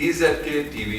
TZK TV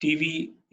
TV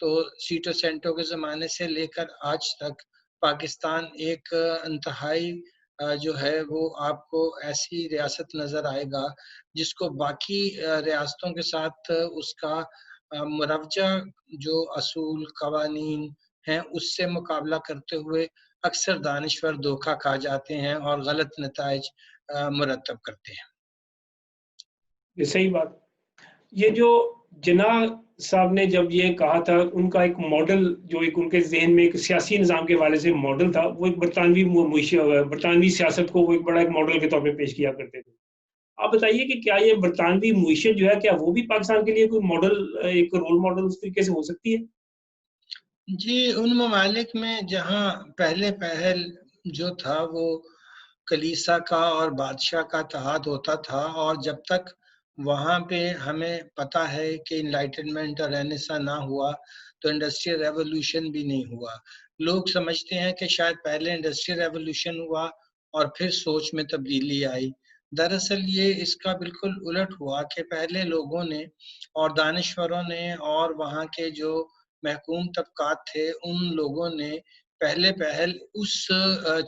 تو سیٹو سینٹو کے زمانے سے لے کر آج تک پاکستان ایک انتہائی جو ہے وہ آپ کو ایسی ریاست نظر آئے گا جس کو باقی ریاستوں کے ساتھ اس کا مروجہ جو اصول قوانین ہیں اس سے مقابلہ کرتے ہوئے اکثر دانشور دھوکہ کھا جاتے ہیں اور غلط نتائج مرتب کرتے ہیں. یہ صحیح بات. یہ جو جناح صاحب نے جب یہ کہا تھا ان کا ایک ماڈل جو ایک ان کے ذہن میں ایک سیاسی نظام کے حوالے سے ماڈل تھا وہ ایک برطانوی سیاست کو وہ ایک بڑا ایک ماڈل کے طور پہ پیش کیا کرتے تھے. آپ بتائیے کہ کیا یہ برطانوی معیشت جو ہے کیا وہ بھی پاکستان کے لیے کوئی ماڈل ایک رول ماڈل اس طریقے سے ہو سکتی ہے؟ جی ان ممالک میں جہاں پہلے پہل جو تھا وہ کلیسا کا اور بادشاہ کا اتحاد ہوتا تھا اور جب تک وہاں پہ ہمیں پتہ ہے کہ انلائٹنمنٹ اور رینیسا نہ ہوا تو انڈسٹریل ریولوشن بھی نہیں ہوا. لوگ سمجھتے ہیں کہ شاید پہلے انڈسٹریل ریولوشن ہوا اور پھر سوچ میں تبدیلی آئی. دراصل یہ اس کا بالکل الٹ ہوا کہ پہلے لوگوں نے اور دانشوروں نے اور وہاں کے جو محکوم طبقات تھے ان لوگوں نے پہل اس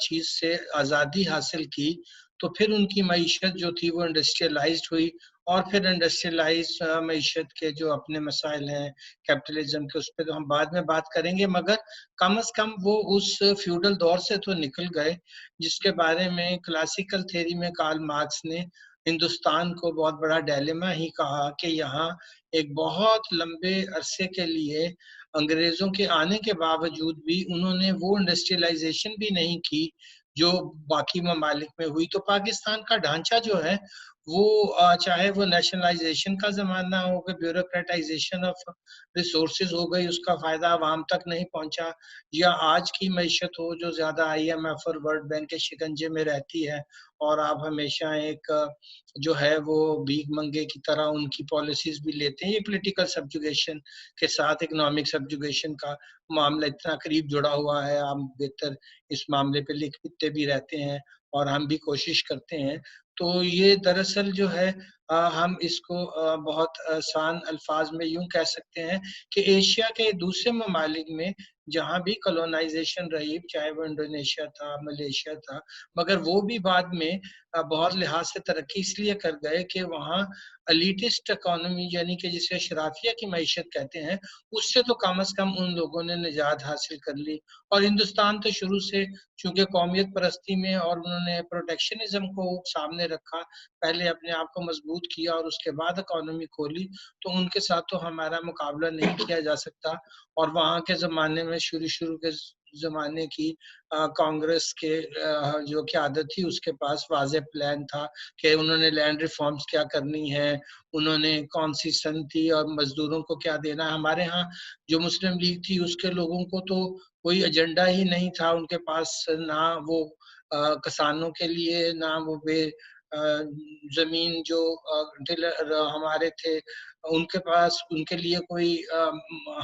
چیز سے آزادی حاصل کی تو پھر ان کی معیشت جو تھی وہ انڈسٹریلائزڈ ہوئی اور پھر انڈسٹریلائز معیشت کے جو اپنے مسائل ہیں کیپٹلزم کے اس پہ تو ہم بعد میں بات کریں گے مگر کم از کم وہ اس فیوڈل دور سے تو نکل گئے جس کے بارے میں کلاسیکل تھیوری میں کارل مارکس نے ہندوستان کو بہت بڑا ڈیلیما ہی کہا کہ یہاں ایک بہت لمبے عرصے کے لیے انگریزوں کے آنے کے باوجود بھی انہوں نے وہ انڈسٹریلائزیشن بھی نہیں کی جو باقی ممالک میں ہوئی. تو پاکستان کا ڈھانچہ جو ہے وہ چاہے وہ نیشنلائزیشن کا زمانہ ہو کہ بیوروکریٹائزیشن آف ریسورسز ہو گئی اس کا فائدہ عوام تک نہیں پہنچا یا آج کی معیشت ہو جو زیادہ IMF اور ورلڈ بینک کے شکنجے میں رہتی ہے اور آپ ہمیشہ ایک جو ہے وہ بھیک منگے کی طرح ان کی پالیسیز بھی لیتے ہیں. یہ پولیٹیکل سبجوگیشن کے ساتھ اکنامک سبجوگیشن کا معاملہ اتنا قریب جڑا ہوا ہے. ہم بہتر اس معاملے پہ لکھتے بھی رہتے ہیں اور ہم بھی کوشش کرتے ہیں. تو یہ دراصل جو ہے ہم اس کو بہت آسان الفاظ میں یوں کہہ سکتے ہیں کہ ایشیا کے دوسرے ممالک میں جہاں بھی کولونائزیشن رہی چاہے وہ انڈونیشیا تھا ملیشیا تھا مگر وہ بھی بعد میں بہت لحاظ سے ترقی اس لیے کر گئے کہ وہاں الیٹسٹ اکانومی یعنی کہ جسے اشرافیہ کی معیشت کہتے ہیں اس سے تو کم از کم ان لوگوں نے نجات حاصل کر لی. اور ہندوستان تو شروع سے چونکہ قومیت پرستی میں اور انہوں نے پروٹیکشنزم کو سامنے رکھا پہلے اپنے آپ کو مضبوط کیا اور اس کے بعد اکانومی کھولی تو ان کے ساتھ تو ہمارا مقابلہ نہیں کیا جا سکتا. اور وہاں کے زمانے میں شروع کے زمانے کی کانگریس کے جو قیادت تھی اس کے پاس واضح پلان تھا کہ انہوں نے لینڈ ریفارمز کیا کرنی ہے انہوں نے کون سی صنعتی اور مزدوروں کو کیا دینا ہے. ہمارے ہاں جو مسلم لیگ تھی اس کے لوگوں کو تو کوئی ایجنڈا ہی نہیں تھا ان کے پاس نہ وہ کسانوں کے لیے نہ وہ بے زمین جو ڈیلر ہمارے تھے ان کے پاس ان کے لیے کوئی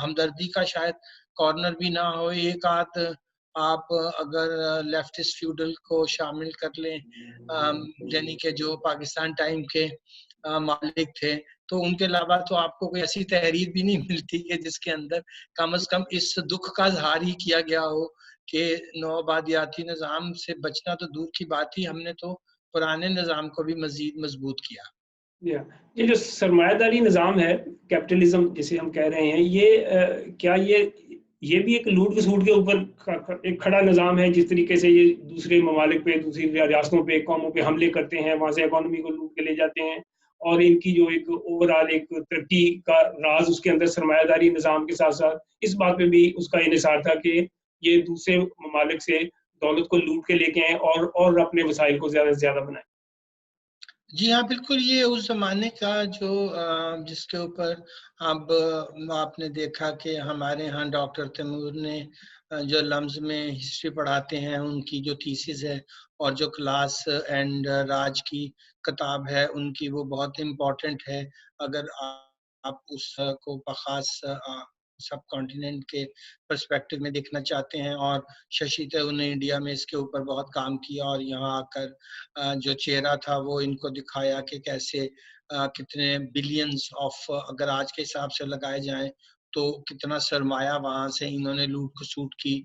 ہمدردی کا شاید کارنر بھی نہ ہو. ایک آدھ آپ اگر لیفٹسٹ فیوڈل کو شامل کر لیں یعنی کہ جو پاکستان ٹائم کے مالک تھے تو ان کے علاوہ تو آپ کو کوئی ایسی تحریر بھی نہیں ملتی کہ جس کے اندر کم از کم اس دکھ کا اظہار ہی کیا گیا ہو کہ نوآبادیاتی نظام سے بچنا تو دور کی بات ہی ہم نے تو پرانے نظام کو بھی مزید مضبوط کیا. یہ جو سرمایہ داری نظام ہے کیپٹلزم جسے ہم کہہ رہے ہیں یہ کیا یہ بھی ایک لوٹ کسوٹ کے اوپر ایک کھڑا نظام ہے جس طریقے سے یہ دوسرے ممالک پہ دوسری ریاستوں پہ قوموں پہ حملے کرتے ہیں وہاں سے اکانومی کو لوٹ کے لے جاتے ہیں اور ان کی جو ایک اوور آل ایک ترقی کا راز اس کے اندر سرمایہ داری نظام کے ساتھ ساتھ اس بات پہ بھی اس کا انحصار تھا کہ یہ دوسرے ممالک سے دولت کو لوٹ کے لے کے آئیں اور اپنے وسائل کو زیادہ سے زیادہ بنائیں. جی ہاں بالکل یہ اس زمانے کا جو جس کے اوپر اب آپ نے دیکھا کہ ہمارے ہاں ڈاکٹر تیمور نے جو لمز میں ہسٹری پڑھاتے ہیں ان کی جو تھیسز ہے اور جو کلاس اینڈ راج کی کتاب ہے ان کی وہ بہت امپورٹنٹ ہے. اگر آپ اس کو بخاص سب کانٹیننٹ کے پرسپیکٹو میں دیکھنا چاہتے ہیں اور ششی تھرور نے انڈیا میں اس کے اوپر بہت کام کیا اور یہاں آ کر جو چہرہ تھا وہ ان کو دکھایا کہ کیسے کتنے بلینز آف اگر آج کے حساب سے لگائے جائیں تو کتنا سرمایہ وہاں سے انہوں نے لوٹ کھسوٹ کی،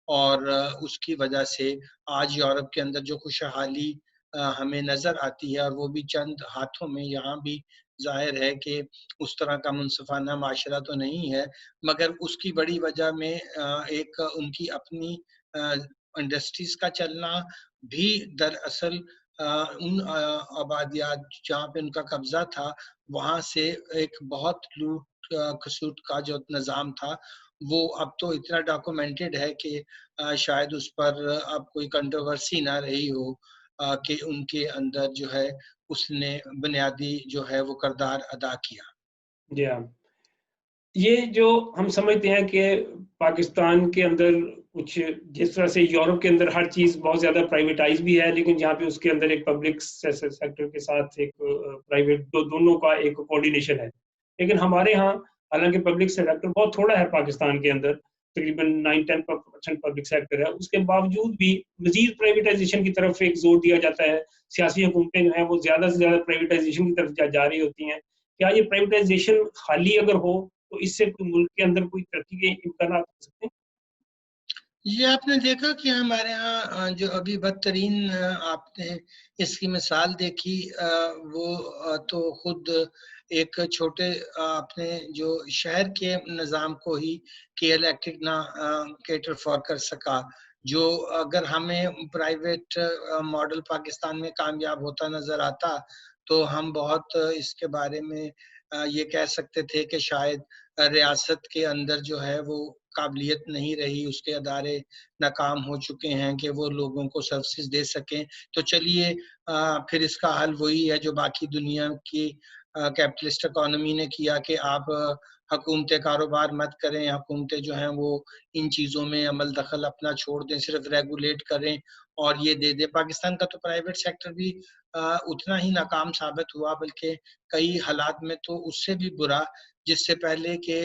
اور اس کی وجہ سے آج یورپ کے اندر جو خوشحالی ہمیں نظر آتی ہے، اور وہ بھی چند ہاتھوں میں، یہاں بھی ظاہر ہے کہ اس طرح کا منصفانہ معاشرہ تو نہیں ہے، مگر اس کی بڑی وجہ میں ایک ان کی اپنی انڈسٹریز کا چلنا بھی دراصل ان آبادیات جہاں پہ ان کا قبضہ تھا وہاں سے ایک بہت لوٹ کھسوٹ کا جو نظام تھا وہ اب تو اتنا ڈاکومنٹڈ ہے کہ شاید اس پر اب کوئی کنٹروورسی نہ رہی ہو کہ ان کے اندر جو ہے اس نے بنیادی جو ہے وہ کردار ادا کیا۔ جی ہاں، یہ جو ہم سمجھتے ہیں کہ پاکستان کے اندر کچھ جس طرح سے یورپ کے اندر ہر چیز بہت زیادہ پرائیویٹائز بھی ہے، لیکن جہاں پہ اس کے اندر ایک پبلک سیکٹر کے ساتھ ایک پرائیویٹ دونوں کا ایک کوآرڈینیشن ہے، لیکن ہمارے ہاں حالانکہ پبلک سیکٹر بہت تھوڑا ہے پاکستان کے اندر، تقریباً 9-10% پبلک سیکٹر ہے، اس کے باوجود بھی مزید پرائیویٹائزیشن کی طرف ایک زور دیا جاتا ہے، سیاسی حکومتیں جو ہیں وہ زیادہ سے زیادہ پرائیویٹائزیشن کی طرف جا رہی ہوتی ہیں۔ کیا یہ پرائیویٹائزیشن خالی اگر ہو تو اس سے ملک کے اندر کوئی ترقی کے امکانات ہو سکتے ہیں؟ یہ آپ نے دیکھا کہ ہمارے ہاں جو ابھی بدترین آپ نے اس کی مثال دیکھی، وہ تو خود ایک چھوٹے اپنے جو شہر کے نظام کو ہی کہ الیکٹرک نہ کیٹر فار کر سکا، جو اگر ہمیں پرائیویٹ ماڈل پاکستان میں کامیاب ہوتا نظر آتا تو ہم بہت اس کے بارے میں یہ کہہ سکتے تھے کہ شاید ریاست کے اندر جو ہے وہ قابلیت نہیں رہی، اس کے ادارے ناکام ہو چکے ہیں کہ وہ لوگوں کو سروسز دے سکیں۔ تو چلیے پھر اس کا حل وہی ہے جو باقی دنیا کی کیپٹلسٹ اکانومی نے کیا کہ آپ حکومتیں کاروبار مت کریں، حکومتیں جو ہیں وہ ان چیزوں میں عمل دخل اپنا چھوڑ دیں، صرف ریگولیٹ کریں اور یہ دے دیں۔ پاکستان کا تو پرائیویٹ سیکٹر بھی اتنا ہی ناکام ثابت ہوا، بلکہ کئی حالات میں تو اس سے بھی برا جس سے پہلے کہ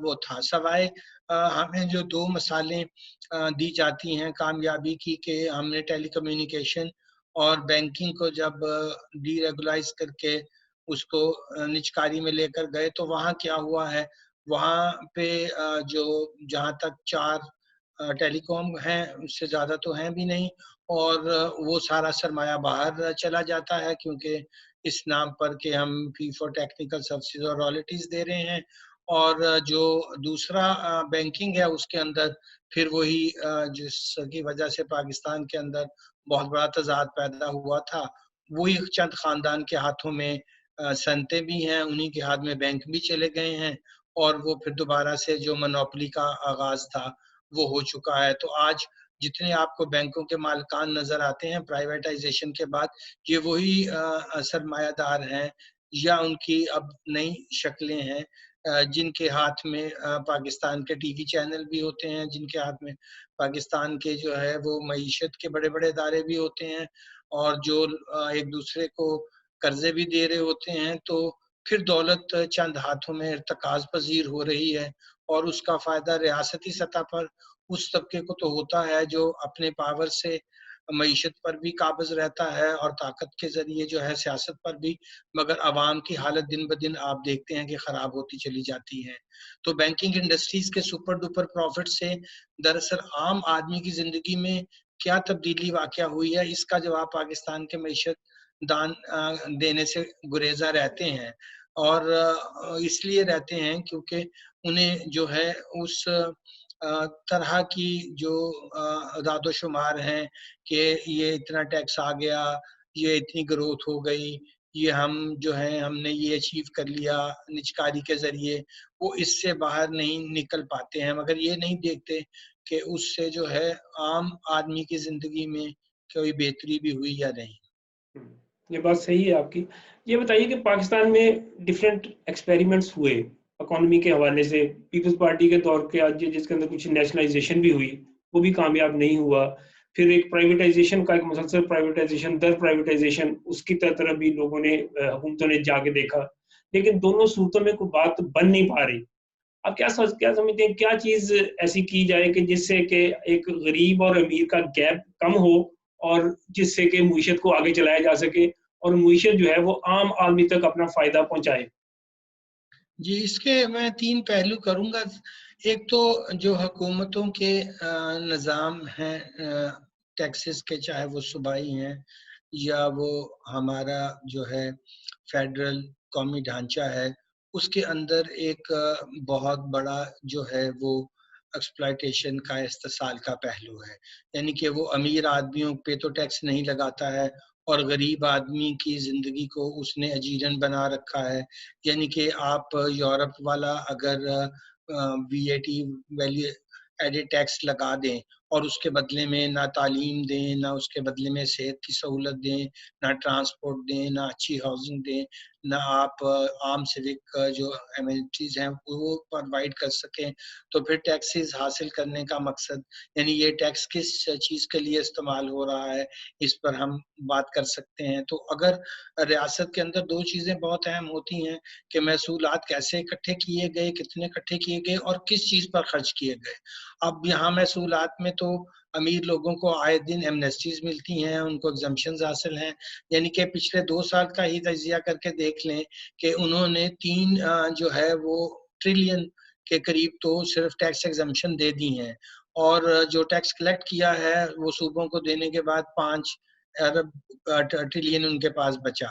وہ تھا۔ سوائے ہمیں جو دو مثالیں دی جاتی ہیں کامیابی کی کہ ہم نے ٹیلی کمیونیکیشن اور بینکنگ کو جب ڈی ریگولائز کر کے اس کو نجکاری میں لے کر گئے تو وہاں کیا ہوا ہے، وہاں پہ جو جہاں تک 4 ٹیلی کام ہیں، اس سے زیادہ تو ہیں بھی نہیں، اور وہ سارا سرمایہ باہر چلا جاتا ہے کیونکہ اس نام پر کہ ہم فی فار ٹیکنیکل سروسز اور رائلٹیز دے رہے ہیں، اور جو دوسرا بینکنگ ہے اس کے اندر پھر وہی جس کی وجہ سے پاکستان کے اندر بہت بڑا تضاد پیدا ہوا تھا، وہی چند خاندان کے ہاتھوں میں صنعتیں بھی ہیں، انہی کے ہاتھ میں بینک بھی چلے گئے ہیں، اور وہ پھر دوبارہ سے جو منوپلی کا آغاز تھا وہ ہو چکا ہے۔ تو آج جتنے آپ کو بینکوں کے مالکان نظر آتے ہیں پرائیویٹائزیشن کے بعد، یہ وہی سرمایہ دار ہیں یا ان کی اب نئی شکلیں ہیں جن کے ہاتھ میں پاکستان کے ٹی وی چینل بھی ہوتے ہیں، جن کے ہاتھ میں پاکستان کے جو ہے وہ معیشت کے بڑے بڑے ادارے بھی ہوتے ہیں، اور جو ایک دوسرے کو قرضے بھی دے رہے ہوتے ہیں۔ تو پھر دولت چند ہاتھوں میں ارتکاز پذیر ہو رہی ہے، اور اس کا فائدہ ریاستی سطح پر اس طبقے کو تو ہوتا ہے جو اپنے پاور سے معیشت پر بھی قابض رہتا ہے اور طاقت کے ذریعے جو ہے سیاست پر بھی، مگر عوام کی حالت دن بدن آپ دیکھتے ہیں کہ خراب ہوتی چلی جاتی ہے۔ تو بینکنگ انڈسٹریز کے سپر ڈوپر پروفٹ سے دراصل عام آدمی کی زندگی میں کیا تبدیلی واقع ہوئی ہے، اس کا جواب پاکستان کے معیشت دان دینے سے گریزاں رہتے ہیں، اور اس لیے رہتے ہیں کیونکہ انہیں جو ہے اس طرح کی جو اعداد و شمار ہیں کہ یہ اتنا ٹیکس آ گیا، یہ اتنی گروتھ ہو گئی، یہ ہم جو ہے ہم نے یہ اچیو کر لیا نجکاری کے ذریعے، وہ اس سے باہر نہیں نکل پاتے ہیں، مگر یہ نہیں دیکھتے کہ اس سے جو ہے عام آدمی کی زندگی میں کوئی بہتری بھی ہوئی یا نہیں۔ یہ بات صحیح ہے آپ کی۔ یہ بتائیے کہ پاکستان میں ڈفرینٹ ایکسپیریمنٹس ہوئے اکانومی کے حوالے سے، پیپلز پارٹی کے دور کے آج جس کے اندر کچھ نیشنلائزیشن بھی ہوئی، وہ بھی کامیاب نہیں ہوا، پھر ایک پرائیویٹائزیشن کا ایک مسلسل پرائیویٹائزیشن در پرائیویٹائزیشن، اس کی طرف بھی لوگوں نے حکومتوں نے جا کے دیکھا، لیکن دونوں صورتوں میں کوئی بات بن نہیں پا رہی۔ اب کیا سمجھتے ہیں کیا چیز ایسی کی جائے کہ جس سے کہ ایک غریب اور امیر کا گیپ کم ہو، اور جس سے کہ معیشت کو آگے چلایا جا سکے اور معیشت جو ہے وہ عام آدمی تک اپنا فائدہ پہنچائے؟ جی اس کے میں 3 پہلو کروں گا. ایک تو جو حکومتوں کے نظام ہیں ٹیکسز کے، چاہے وہ صوبائی ہیں یا وہ ہمارا جو ہے فیڈرل قومی ڈھانچہ ہے، اس کے اندر ایک بہت بڑا جو ہے وہ ایکسپلائٹیشن کا، استحصال کا پہلو ہے. یعنی کہ وہ امیر آدمیوں پہ تو ٹیکس نہیں لگاتا ہے اور غریب آدمی کی زندگی کو اس نے اجیرن بنا رکھا ہے. یعنی کہ آپ یورپ والا اگر V A T value added tax لگا دیں اور اس کے بدلے میں نہ تعلیم دیں، نہ اس کے بدلے میں صحت کی سہولت دیں، نہ ٹرانسپورٹ دیں، نہ اچھی ہاؤسنگ دیں، نہ آپ عام سوک جو ایمینٹیز ہیں وہ پرووائڈ کر سکیں، تو پھر ٹیکسز حاصل کرنے کا مقصد، یعنی یہ ٹیکس کس چیز کے لیے استعمال ہو رہا ہے، اس پر ہم بات کر سکتے ہیں. تو اگر ریاست کے اندر 2 چیزیں بہت اہم ہوتی ہیں کہ محصولات کیسے اکٹھے کیے گئے، کتنے اکٹھے کیے گئے اور کس چیز پر خرچ کیے گئے. اب یہاں محصولات میں تو امیر لوگوں کو آئے دن ایمنیسٹیز ملتی ہیں، ان کو ایگزمپشنز حاصل ہیں. یعنی کہ پچھلے 2 سال کا ہی تجزیہ کر کے دیکھ لیں کہ انہوں نے 3 جو ہے وہ ٹریلین کے قریب تو صرف ٹیکس ایگزمپشن دے دی ہیں، اور جو ٹیکس کلیکٹ کیا ہے وہ صوبوں کو دینے کے بعد 5 ارب ٹریلین ان کے پاس بچا.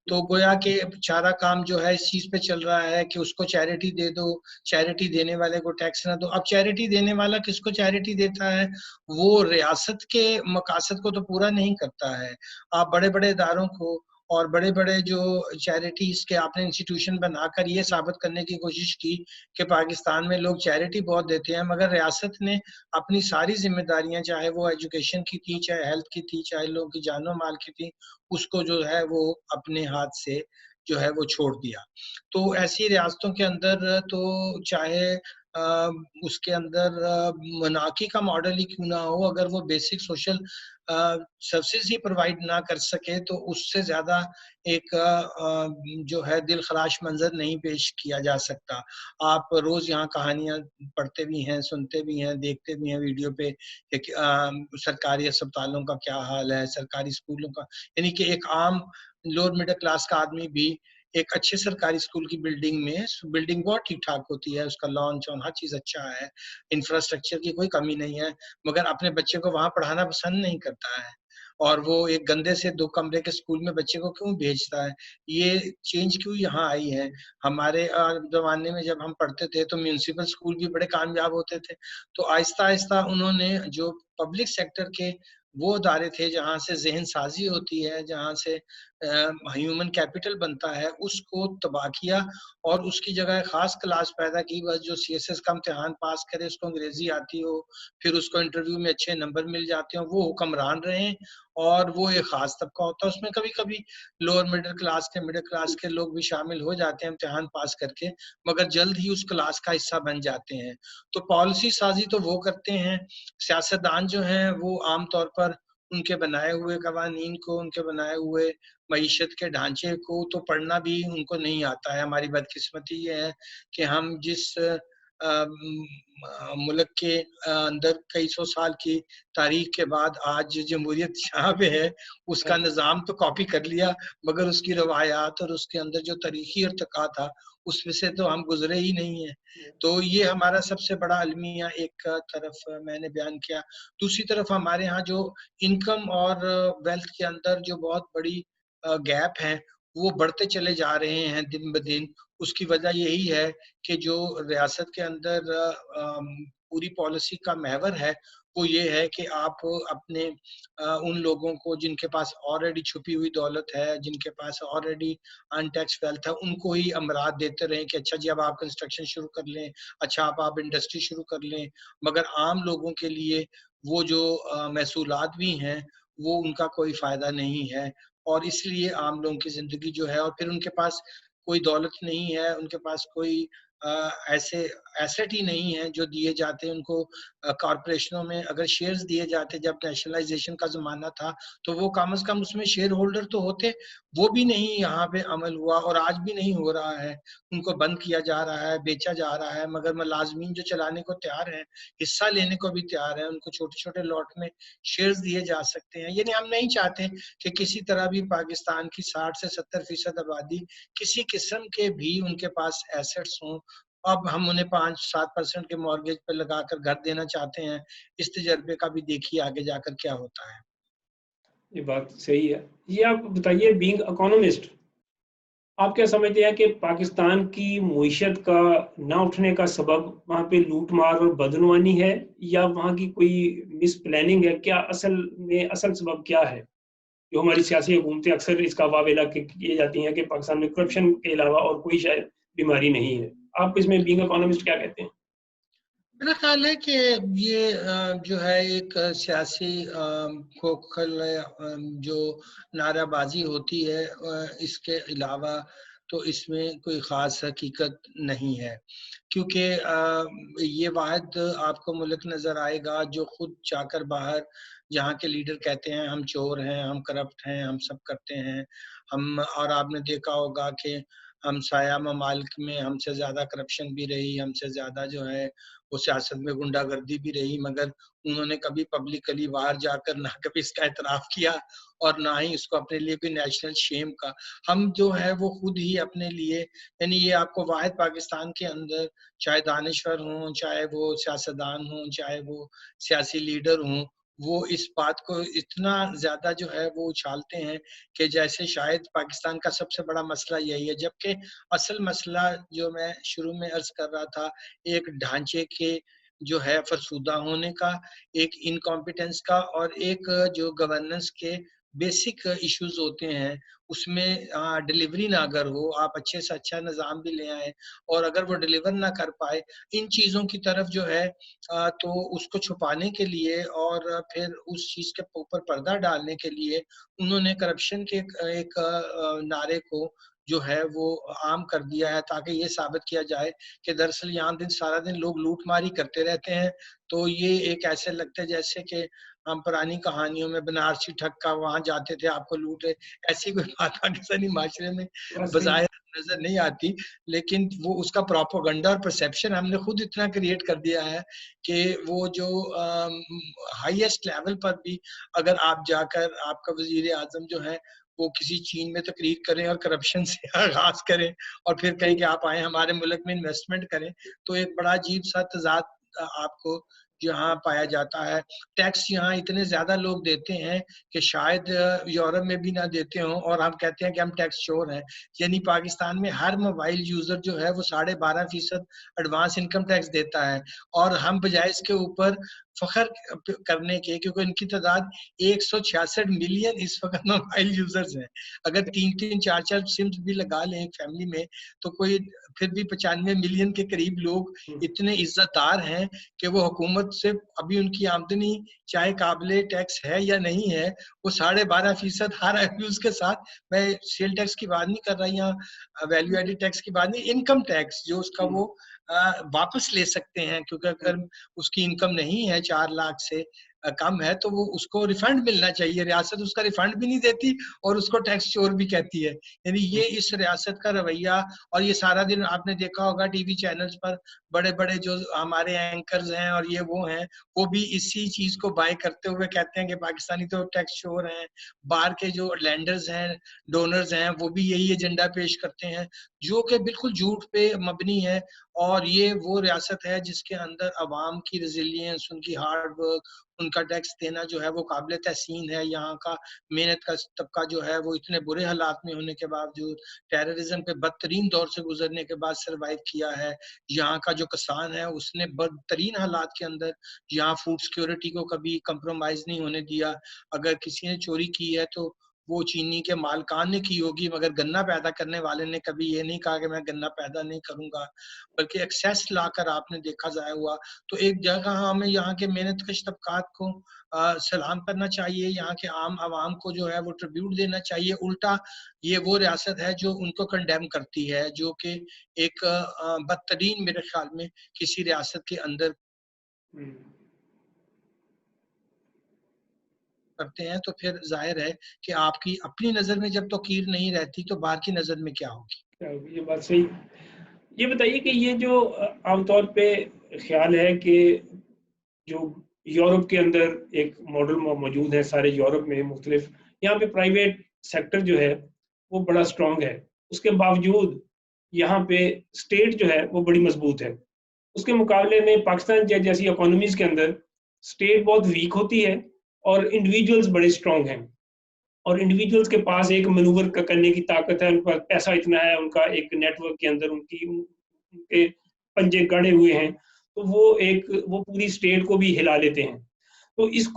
تو گویا کہ سارا کام جو ہے اس چیز پہ چل رہا ہے کہ اس کو چیریٹی دے دو، چیریٹی دینے والے کو ٹیکس نہ دو. اب چیریٹی دینے والا کس کو چیریٹی دیتا ہے؟ وہ ریاست کے مقاصد کو تو پورا نہیں کرتا ہے. آپ بڑے بڑے اداروں کو اور بڑے بڑے جو چیریٹیز کے آپ نے انسٹیٹیوشن بنا کر یہ ثابت کرنے کی کوشش کی کہ پاکستان میں لوگ چیریٹی بہت دیتے ہیں، مگر ریاست نے اپنی ساری ذمہ داریاں، چاہے وہ ایجوکیشن کی تھی، چاہے ہیلتھ کی تھی، چاہے لوگوں کی جان و مال کی تھی، اس کو جو ہے وہ اپنے ہاتھ سے جو ہے وہ چھوڑ دیا. تو ایسی ریاستوں کے اندر تو چاہے اس کے اندر مناقی کا ماڈل ہی کیوں نہ ہو، اگر وہ بیسک سوشل سروسز ہی پرووائڈ نہ کر سکے تو اس سے زیادہ ایک جو ہے دل خراش منظر نہیں پیش کیا جا سکتا. آپ روز یہاں کہانیاں پڑھتے بھی ہیں، سنتے بھی ہیں، دیکھتے بھی ہیں ویڈیو پہ کہ سرکاری اسپتالوں کا کیا حال ہے، سرکاری اسکولوں کا. یعنی کہ ایک عام لوور مڈل کلاس کا آدمی بھی ایک اچھے سرکاری اسکول کی بلڈنگ بہت ٹھیک ٹھاک ہوتی ہے، اس کا لانچ اور ہر چیز اچھا ہے، انفراسٹرکچر کی کوئی کمی نہیں ہے، مگر اپنے بچے کو وہاں پڑھانا پسند نہیں کرتا ہے، اور وہ ایک گندے سے 2 کمرے کے اسکول میں بچے کو کیوں بھیجتا ہے. یہ چینج کیوں یہاں آئی ہے؟ ہمارے زمانے میں جب ہم پڑھتے تھے تو میونسپل اسکول بھی بڑے کامیاب ہوتے تھے. تو آہستہ آہستہ انہوں نے جو پبلک سیکٹر کے وہ ادارے تھے جہاں سے ذہن سازی ہوتی ہے، جہاں سے ہیومن کیپٹل بنتا ہے، اس کو تباہ کیا اور اس کی جگہ خاص کلاس پیدا کی، بس جو سی ایس ایس کا امتحان پاس کرے، اس کو انگریزی آتی ہو، پھر اس کو انٹرویو میں اچھے نمبر مل جاتے ہوں، وہ حکمران رہیں. اور وہ ایک خاص طبقہ ہوتا ہے، اس میں کبھی کبھی لوور مڈل کلاس کے لوگ بھی شامل ہو جاتے ہیں امتحان پاس کر کے، مگر جلد ہی اس کلاس کا حصہ بن جاتے ہیں. تو پالیسی سازی تو وہ کرتے ہیں، سیاستدان جو ہیں وہ عام طور پر ان کے بنائے ہوئے قوانین کو، ان کے بنائے ہوئے معیشت کے ڈھانچے کو تو پڑھنا بھی ان کو نہیں آتا ہے. ہماری بدقسمتی یہ ہے کہ ہم جس ملک کے اندر کئی 100 سال کی تاریخ کے بعد آج جمہوریت جہاں پہ ہے، اس کا نظام تو کاپی کر لیا، مگر اس کی روایات اور اس کے اندر جو تاریخی ارتقا تھا اس میں سے تو ہم گزرے ہی نہیں ہیں. تو یہ ہمارا سب سے بڑا المیہ ایک طرف میں نے بیان کیا. دوسری طرف ہمارے ہاں جو انکم اور ویلتھ کے اندر جو بہت بڑی گیپ ہیں وہ بڑھتے چلے جا رہے ہیں دن بدن. اس کی وجہ یہی ہے کہ جو ریاست کے اندر پوری پالیسی کا محور ہے وہ یہ ہے کہ آپ اپنے ان لوگوں کو جن کے پاس آلریڈی چھپی ہوئی دولت ہے، جن کے پاس آلریڈی ان ٹیکس ویلتھ ہے، ان کو ہی امراض دیتے رہیں کہ اچھا جی اب آپ کنسٹرکشن شروع کر لیں، اچھا آپ انڈسٹری شروع کر لیں. مگر عام لوگوں کے لیے وہ جو محصولات بھی ہیں وہ ان کا کوئی فائدہ نہیں ہے، اور اس لیے عام لوگوں کی زندگی جو ہے، اور پھر ان کے پاس کوئی دولت نہیں ہے، ان کے پاس کوئی ایسے ایسٹ ہی نہیں ہیں جو دیے جاتے ہیں ان کو کارپوریشنوں میں. اگر شیئرز دیے جاتے جب نیشنلائزیشن کا زمانہ تھا تو وہ کم از کم اس میں شیئر ہولڈر تو ہوتے, وہ بھی نہیں یہاں پہ عمل ہوا اور آج بھی نہیں ہو رہا ہے. ان کو بند کیا جا رہا ہے, بیچا جا رہا ہے, مگر ملازمین جو چلانے کو تیار ہیں, حصہ لینے کو بھی تیار ہیں, ان کو چھوٹے چھوٹے لاٹ میں شیئرز دیے جا سکتے ہیں. یعنی ہم نہیں چاہتے کہ کسی طرح بھی پاکستان کی 60 سے 70% آبادی کسی قسم کے بھی ان کے پاس ایسٹس ہوں. اب ہم انہیں 5-7% کے مارگیج پہ لگا کر گھر دینا چاہتے ہیں. اس تجربے کا بھی دیکھیے آگے جا کر کیا ہوتا ہے. یہ بات صحیح ہے. یہ آپ بتائیے, بینگ اکانومسٹ, آپ کیا سمجھتے ہیں کہ پاکستان کی معیشت کا نہ اٹھنے کا سبب وہاں پہ لوٹ مار اور بدعنوانی ہے, یا وہاں کی کوئی مس پلاننگ ہے؟ کیا اصل سبب کیا ہے جو ہماری سیاسی حکومتیں اکثر اس کا واویلا کیے جاتی ہیں کہ پاکستان میں کرپشن کے علاوہ اور کوئی شاید بیماری نہیں ہے؟ آپ اس میں بینگ اکانومسٹ کیا کہتے ہیں؟ میرا خیال ہے کہ یہ جو ہے ایک سیاسی کھوکھل جو نعرہ بازی ہوتی ہے, اس کے علاوہ تو اس میں کوئی خاص حقیقت نہیں ہے. کیونکہ یہ واحد آپ کو ملک نظر آئے گا جو خود جا کر باہر جہاں کے لیڈر کہتے ہیں ہم چور ہیں, ہم کرپٹ ہیں, ہم سب کرتے ہیں ہم. اور آپ نے دیکھا ہوگا کہ ہم سایہ ممالک میں ہم سے زیادہ کرپشن بھی رہی, ہم سے زیادہ جو ہے وہ سیاست میں گنڈا گردی بھی رہی, مگر انہوں نے کبھی پبلکلی باہر جا کر نہ کبھی اس کا اعتراف کیا اور نہ ہی اس کو اپنے لیے کوئی نیشنل شیم کا. ہم جو ہے وہ خود ہی اپنے لیے, یعنی یہ آپ کو واحد پاکستان کے اندر چاہے دانشور ہوں, چاہے وہ سیاستدان ہوں, چاہے وہ سیاسی لیڈر ہوں, وہ اس بات کو اتنا زیادہ جو ہے وہ اچھالتے ہیں کہ جیسے شاید پاکستان کا سب سے بڑا مسئلہ یہی ہے. جبکہ اصل مسئلہ جو میں شروع میں عرض کر رہا تھا, ایک ڈھانچے کے جو ہے فرسودہ ہونے کا, ایک انکمپیٹنس کا, اور ایک جو گورننس کے بیسک ایشوز ہوتے ہیں اس میں ڈیلیوری نہ اگر ہو, آپ اچھے سے اچھا نظام بھی لے آئیں اور اگر وہ ڈیلیور نہ کر پائے, ان چیزوں کی طرف جو ہے تو اس کو چھپانے کے لیے اور پھر اس چیز کے اوپر پردہ ڈالنے کے لیے انہوں نے کرپشن کے ایک نعرے کو جو ہے وہ عام کر دیا ہے, تاکہ یہ ثابت کیا جائے کہ دراصل یہاں سارا دن لوگ لوٹ ماری کرتے رہتے ہیں. تو یہ ایک ایسے لگتا ہے جیسے کہ ہم پرانی کہانیوں میں بنارسی ٹھگا وہاں جاتے تھے آپ کو لوٹے, ایسی کوئی بات پاکستانی معاشرے میں بظاہر نظر نہیں آتی. لیکن وہ اس کا پروپیگنڈا اور پرسیپشن ہم نے خود اتنا کریٹ کر دیا ہے کہ وہ جو ہائیسٹ لیول پر بھی اگر آپ جا کر آپ کا وزیر اعظم جو ہے وہ کسی چین میں تقریر کریں اور کرپشن سے آغاز کریں اور پھر کہیں کہ آپ آئیں ہمارے ملک میں انویسٹمنٹ کریں, تو ایک بڑا عجیب سا تضاد آپ کو یہاں پایا جاتا ہے. ٹیکس یہاں اتنے زیادہ لوگ دیتے ہیں کہ شاید یورپ میں بھی نہ دیتے ہوں, اور ہم کہتے ہیں کہ ہم ٹیکس چور ہیں. یعنی پاکستان میں ہر موبائل یوزر جو ہے وہ 12.5% ایڈوانس انکم ٹیکس دیتا ہے, اور ہم بجائے اس کے اوپر فخر کرنے کے, کیونکہ ان کی تعداد 166 ملین اس وقت موبائل یوزرز ہیں. اگر 3-4 سمز بھی لگا لیں ایک فیملی میں تو کوئی پھر بھی 95 ملین کے قریب لوگ اتنے عزت دار ہیں کہ وہ حکومت سے ابھی ان کی آمدنی چاہے قابل ٹیکس ہے یا نہیں ہے, وہ 12.5% ہر ایکوز کے ساتھ, میں سیل ٹیکس کی بات نہیں کر رہا یا ویلیو ایڈڈ ٹیکس کی بات نہیں, انکم ٹیکس جو اس کا وہ واپس لے سکتے ہیں, کیونکہ اگر اس کی انکم نہیں ہے 4 لاکھ سے کم ہے تو وہ اس کو ریفنڈ ملنا چاہیے. ریاست اس کا ریفنڈ بھی نہیں دیتی اور اس کو ٹیکس چور بھی کہتی ہے. یعنی یہ اس ریاست کا رویہ, اور یہ سارا دن آپ نے دیکھا ہوگا ٹی وی چینلز پر بڑے بڑے جو ہمارے اینکرز ہیں اور یہ وہ ہیں, وہ بھی اسی چیز کو بائی کرتے ہوئے کہتے ہیں کہ پاکستانی تو ٹیکس چور ہیں. باہر کے جو لینڈرز ہیں, ڈونرز ہیں, وہ بھی یہی ایجنڈا پیش کرتے ہیں جو کہ بالکل جھوٹ پہ مبنی ہے. اور یہ وہ ریاست ہے جس کے اندر عوام کی ریزیلینس, ان کی ہارڈ ورک, ان کا ٹیکس دینا جو ہے وہ قابل تحسین ہے. یہاں کا محنت کا طبقہ جو ہے وہ اتنے برے حالات میں ہونے کے باوجود, ٹیررزم کے بدترین دور سے گزرنے کے بعد سروائیو کیا ہے. یہاں کا جو کسان ہے اس نے بدترین حالات کے اندر یہاں فوڈ سیکیورٹی کو کبھی کمپرومائز نہیں ہونے دیا. اگر کسی نے چوری کی ہے تو وہ چینی کے مالکان نے کی ہوگی، مگر گنا پیدا کرنے والے نے کبھی یہ نہیں کہا کہ میں گنا پیدا نہیں کروں گا، بلکہ ایکسیس لا کر آپ نے دیکھا ضائع ہوا. تو ایک جگہ ہمیں یہاں کے محنت کش طبقات کو سلام کرنا چاہیے، یہاں کے عام عوام کو جو ہے وہ ٹریبیوٹ دینا چاہیے. الٹا یہ وہ ریاست ہے جو ان کو کنڈیم کرتی ہے، جو کہ ایک بدترین میرے خیال میں کسی ریاست کے اندر کرتے ہیں. تو پھر ظاہر ہے کہ آپ کی اپنی نظر میں جب توقیر نہیں رہتی تو باہر کی نظر میں کیا ہوگی. یہ بات صحیح. یہ بتائیے کہ یہ جو عام طور پہ خیال ہے کہ جو یورپ کے اندر ایک ماڈل موجود ہے سارے یورپ میں مختلف، یہاں پہ پرائیویٹ سیکٹر جو ہے وہ بڑا اسٹرانگ ہے، اس کے باوجود یہاں پہ اسٹیٹ جو ہے وہ بڑی مضبوط ہے. اس کے مقابلے میں پاکستان جیسی اکانومیز کے اندر اسٹیٹ بہت ویک ہوتی ہے اور انڈیویجولز بڑے اسٹرانگ ہیں، اور انڈیویجولز کے پاس ایک مینوور کرنے کی طاقت ہے، ان کا پیسہ اتنا ہے، ان کا ایک نیٹ ورک کے اندر ان کے پنجے گڑے ہوئے ہیں، تو وہ پوری اسٹیٹ کو بھی ہلا لیتے ہیں. تو اس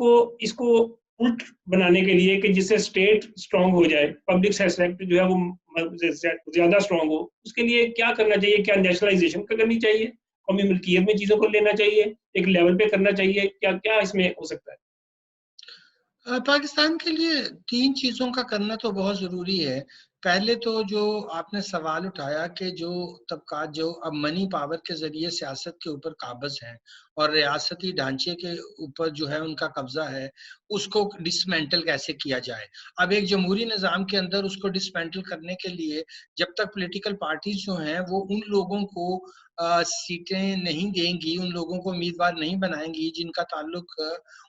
کو الٹ بنانے کے لیے کہ جس سے اسٹیٹ اسٹرانگ ہو جائے، پبلک سیکٹر جو ہے وہ زیادہ اسٹرانگ ہو، اس کے لیے کیا کرنا چاہیے؟ کیا نیشنلائزیشن کرنی چاہیے؟ قومی ملکیت میں چیزوں کو لینا چاہیے؟ ایک لیول پہ کرنا چاہیے؟ کیا اس میں ہو سکتا ہے؟ پاکستان کے لیے 3 چیزوں کا کرنا تو بہت ضروری ہے. پہلے تو جو آپ نے سوال اٹھایا کہ جو طبقات جو اب منی پاور کے ذریعے سیاست کے اوپر قابض ہیں اور ریاستی ڈھانچے کے اوپر جو ہے ان کا قبضہ ہے، اس کو ڈسمینٹل کیسے کیا جائے. اب ایک جمہوری نظام کے اندر اس کو ڈسمینٹل کرنے کے لیے جب تک پولیٹیکل پارٹیز جو ہیں وہ ان لوگوں کو سیٹیں نہیں دیں گی، ان لوگوں کو امیدوار نہیں بنائیں گی جن کا تعلق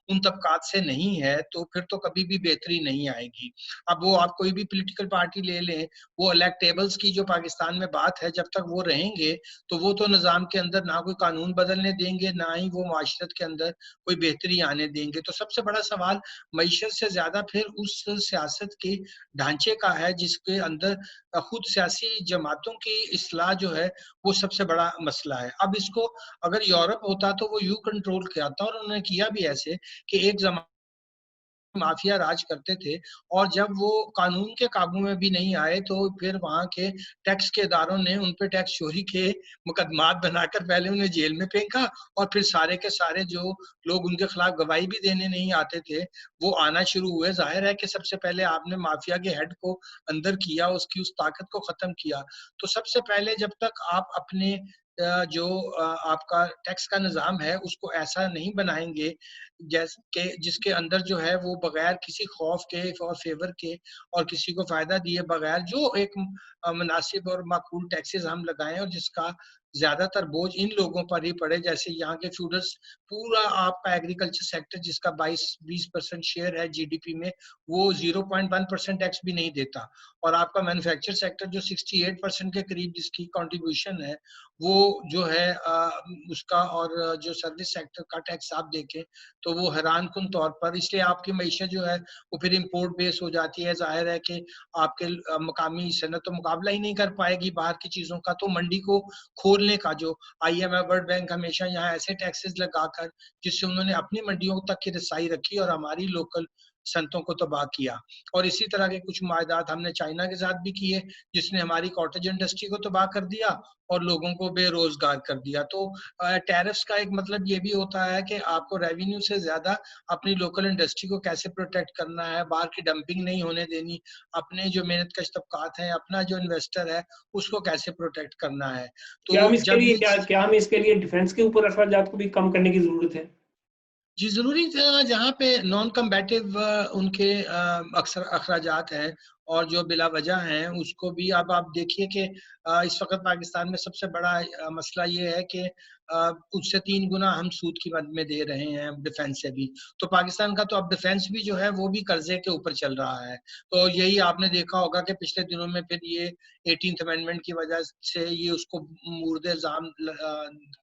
ان طبقات سے نہیں ہے، تو پھر تو کبھی بھی بہتری نہیں آئے گی. اب وہ آپ کوئی بھی پولیٹیکل پارٹی لے لیں، وہ الیکٹیبلز کی جو پاکستان میں بات ہے، جب تک وہ رہیں گے تو وہ تو نظام کے اندر نہ کوئی قانون بدلنے دیں گے، نہ ہی وہ معاشرت کے اندر کوئی بہتری آنے دیں گے. تو سب سے بڑا سوال معیشت سے زیادہ پھر اس سیاست کے ڈھانچے کا ہے جس کے اندر خود سیاسی جماعتوں کی اصلاح جو ہے وہ سب سے بڑا مسئلہ ہے. اب اس کو اگر یورپ ہوتا تو وہ یوں کنٹرول کیا تھا، اور انہوں نے کیا بھی ایسے کہ ایک زمانہ مافیا راج کرتے تھے، اور جب وہ قانون کے قابو میں بھی نہیں آئے تو پھر وہاں کے ٹیکس کے اداروں نے ان پہ ٹیکس چوری کے مقدمات بنا کر پہلے انہیں جیل میں پھینکا، اور پھر سارے کے سارے جو لوگ ان کے خلاف گواہی بھی دینے نہیں آتے تھے وہ آنا شروع ہوئے. ظاہر ہے کہ سب سے پہلے آپ نے مافیا کے ہیڈ کو اندر کیا، اس کی اس طاقت کو ختم کیا. تو سب سے پہلے جب تک آپ اپنے جو آپ کا ٹیکس کا نظام ہے اس کو ایسا نہیں بنائیں گے جیسے کہ جس کے اندر جو ہے وہ بغیر کسی خوف کے اور فیور کے اور کسی کو فائدہ دیے بغیر جو ایک مناسب اور معقول ٹیکسز ہم لگائیں، اور جس کا زیادہ تر بوجھ ان لوگوں پر ہی پڑے. جیسے یہاں کے فیوڈلز، پورا آپ کا ایگریکلچر سیکٹر جس کا 22-20% شیئر ہے جی ڈی پی میں، وہ 0.1% ٹیکس بھی نہیں دیتا، اور آپ کا مینوفیکچر سیکٹر جو 68% کے قریب جس کی کنٹریبیوشن ہے وہ جو ہے اس کا، اور جو سروس سیکٹر کا ٹیکس آپ دیکھیں تو وہ حیران کن طور پر، اس لیے آپ کی معیشت جو ہے وہ پھر امپورٹ بیس ہو جاتی ہے. ظاہر ہے کہ آپ کے مقامی صنعت تو مقابلہ ہی نہیں کر پائے گی باہر کی چیزوں کا. تو منڈی کو کھولنے کا جو I M F, world bank ہمیشہ یہاں ایسے ٹیکسز لگا کر جس سے انہوں نے اپنی منڈیوں تک کی رسائی رکھی اور ہماری لوکل صنعتوں کو تباہ کیا. اور اسی طرح کے کچھ معاہدات ہم نے چائنا کے ساتھ بھی کیے جس نے ہماری کاٹیج انڈسٹری کو تباہ کر دیا اور لوگوں کو بے روزگار کر دیا. تو ٹیرفز کا ایک مطلب یہ بھی ہوتا ہے کہ آپ کو ریونیو سے زیادہ اپنی لوکل انڈسٹری کو کیسے پروٹیکٹ کرنا ہے، باہر کی ڈمپنگ نہیں ہونے دینی، اپنے جو محنت کش طبقات ہیں، اپنا جو انویسٹر ہے اس کو کیسے پروٹیکٹ کرنا ہے. کیا تو ہم اس کے جب لیے یہ کیا ہم اس کے لیے ڈیفنس کے اوپر اخراجات کو بھی کم کرنے کی ضرورت ہے؟ جی ضروری جہاں پہ نان کمبیٹیو ان کے اکثر اخراجات ہیں اور جو بلا وجہ ہیں اس کو بھی اب آپ دیکھیے کہ اس وقت پاکستان میں سب سے بڑا مسئلہ یہ ہے کہ اس سے 3 گنا ہم سود کی مد میں دے رہے ہیں ڈیفنس سے بھی. تو پاکستان کا تو اب ڈیفنس بھی جو ہے وہ بھی قرضے کے اوپر چل رہا ہے. تو یہی آپ نے دیکھا ہوگا کہ پچھلے دنوں میں پھر یہ 18th امینڈمنٹ کی وجہ سے یہ اس کو مورد الزام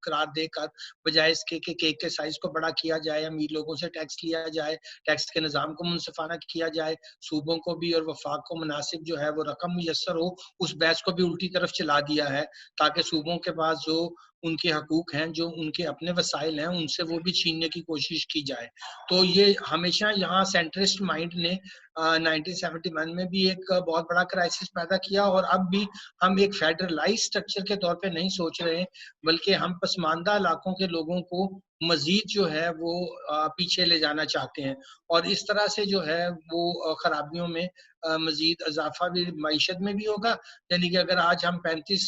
قرار دے کر بجائے اس کے کیک کے سائز کو بڑا کیا جائے، امیر لوگوں سے ٹیکس لیا جائے، ٹیکس کے نظام کو منصفانہ کیا جائے، صوبوں کو بھی اور وفاق کو مناسب جو ہے وہ رقم میسر ہو، اس بحث کو بھی الٹی طرف چلا دیا ہے تاکہ صوبوں کے پاس جو ان کے حقوق ہیں, جو ان کے اپنے وسائل ہیں, ان سے وہ بھی چھیننے کی کوشش کی جائے. تو یہ ہمیشہ یہاں سینٹرسٹ مائنڈ نے 1971 میں بھی ایک بہت بڑا کرائسس پیدا کیا, اور اب بھی ہم ایک فیڈرلائز سٹرکچر کے طور پہ نہیں سوچ رہے, بلکہ ہم پسماندہ علاقوں کے لوگوں کو مزید جو ہے وہ پیچھے لے جانا چاہتے ہیں, اور اس طرح سے جو ہے وہ خرابیوں میں مزید اضافہ بھی معیشت میں بھی ہوگا. یعنی کہ اگر آج ہم 35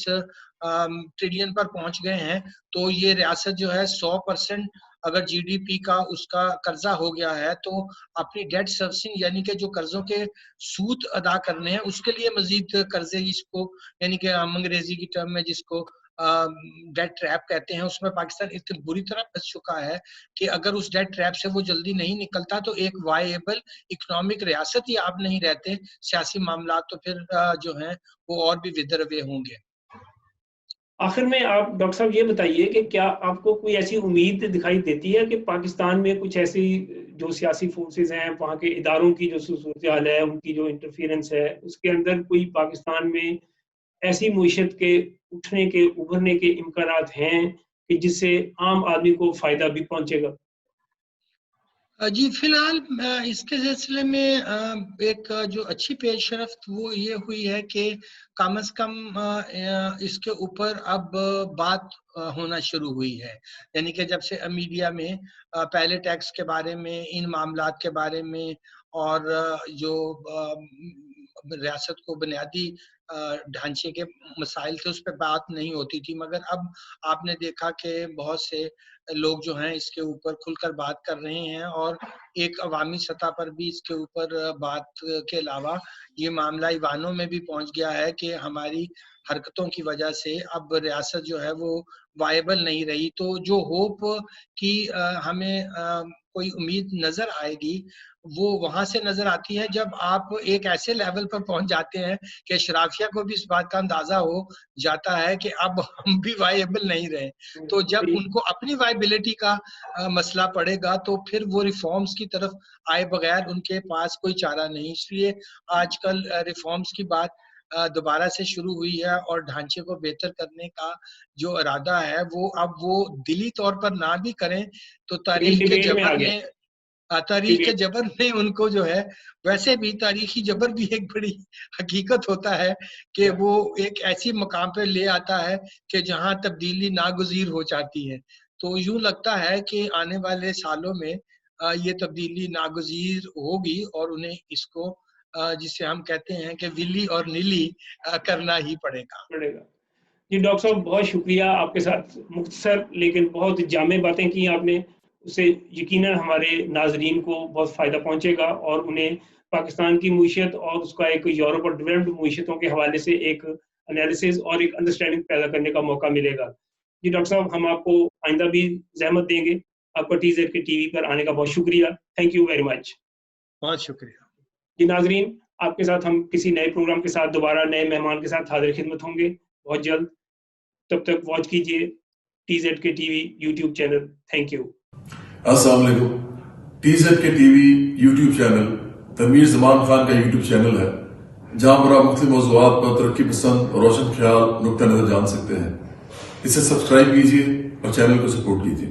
ٹریلین پر پہنچ گئے ہیں, تو یہ ریاست جو ہے 100% اگر جی ڈی پی کا اس کا قرضہ ہو گیا ہے, تو اپنی ڈیٹ سروسنگ یعنی کہ جو قرضوں کے سود ادا کرنے ہیں اس کے لیے مزید قرضے, جس کو یعنی کہ ہم انگریزی کی ٹرم میں جس کو ڈیٹ ٹریپ کہتے ہیں, اس میں پاکستان اتنی بری طرح پھنس چکا ہے کہ اگر اس ڈیٹ ٹریپ سے وہ جلدی نہیں نکلتا تو ایک وائبل اکنامک ریاست ہی آپ نہیں رہتے. سیاسی معاملات تو پھر جو ہیں وہ اور بھی ودر ہوئے ہوں گے. آخر میں آپ ڈاکٹر صاحب یہ بتائیے کہ کیا آپ کو کوئی ایسی امید دکھائی دیتی ہے کہ پاکستان میں کچھ ایسی جو سیاسی فورسز ہیں, وہاں کے اداروں کی جو صورتحال ہے, ان کی جو انٹرفیئرنس ہے, اس کے اندر کوئی پاکستان میں ایسی معیشت کے اٹھنے کے ابھرنے کے امکانات ہیں کہ جس سے عام آدمی کو فائدہ بھی پہنچے گا؟ جی فی الحال اس کے سلسلے میں ایک جو اچھی پیش رفت وہ یہ ہوئی ہے کہ کم از کم اس کے اوپر اب بات ہونا شروع ہوئی ہے. یعنی کہ جب سے میڈیا میں پہلے ٹیکس کے بارے میں, ان معاملات کے بارے میں, اور جو ریاست کو بنیادی ڈھانچے کے مسائل تھے اس پہ بات نہیں ہوتی تھی, مگر اب آپ نے دیکھا کہ بہت سے لوگ جو ہیں اس کے اوپر کھل کر بات کر رہے ہیں, اور ایک عوامی سطح پر بھی اس کے اوپر بات کے علاوہ یہ معاملہ ایوانوں میں بھی پہنچ گیا ہے کہ ہماری حرکتوں کی وجہ سے اب ریاست جو ہے وہ وائبل نہیں رہی. تو جو ہوپ کی ہمیں کوئی امید نظر آئے گی وہ وہاں سے نظر آتی ہے جب آپ ایک ایسے لیول پر پہنچ جاتے ہیں کہ اشرافیہ کو بھی اس بات کا اندازہ ہو جاتا ہے کہ اب ہم بھی وائبل نہیں رہے. تو جب ان کو اپنی وائبلٹی کا مسئلہ پڑے گا تو پھر وہ ریفارمز کی طرف آئے بغیر ان کے پاس کوئی چارہ نہیں. اس لیے آج کل ریفارمز کی بات دوبارہ سے شروع ہوئی ہے, اور ڈھانچے کو بہتر کرنے کا جو ارادہ ہے وہ دلی طور پر نہ بھی کریں تو تاریخ کے جبر نے ان کو جو ہے, ویسے بھی تاریخی جبر بھی ایک بڑی حقیقت ہوتا ہے کہ وہ ایک ایسی مقام پہ لے آتا ہے کہ جہاں تبدیلی ناگزیر ہو جاتی ہے. تو یوں لگتا ہے کہ آنے والے سالوں میں یہ تبدیلی ناگزیر ہوگی, اور انہیں اس کو جسے ہم کہتے ہیں کہ ولی اور نیلی کرنا ہی پڑے گا. جی ڈاکٹر صاحب بہت شکریہ, آپ کے ساتھ مختصر لیکن بہت جامع باتیں کی آپ نے, اس سے یقیناً ہمارے ناظرین کو بہت فائدہ پہنچے گا, اور انہیں پاکستان کی معیشت اور اس کا ایک یورپ اور ڈیولپڈ معیشتوں کے حوالے سے ایک انالیسز اور ایک انڈرسٹینڈنگ پیدا کرنے کا موقع ملے گا. جی ڈاکٹر صاحب ہم آپ کو آئندہ بھی زحمت دیں گے. آپ کا ٹی زیڈ کے ٹی وی پر آنے کا بہت شکریہ. Thank you very much. بہت شکریہ. جی ناظرین, آپ کے ساتھ ہم کسی نئے پروگرام کے ساتھ دوبارہ نئے مہمان کے ساتھ حاضر خدمت ہوں گے بہت جلد. تب تک واچ کیجیے ٹی زیڈ کے T V YouTube channel. Thank you. السلام علیکم. ٹی زیڈ کے T V YouTube channel Tanveer Zaman Khan کا یوٹیوب چینل ہے, جہاں پر آپ مختلف موضوعات پر ترقی پسند اور روشن خیال نقطہ نظر جان سکتے ہیں. اسے سبسکرائب کیجیے اور چینل کو سپورٹ کیجیے.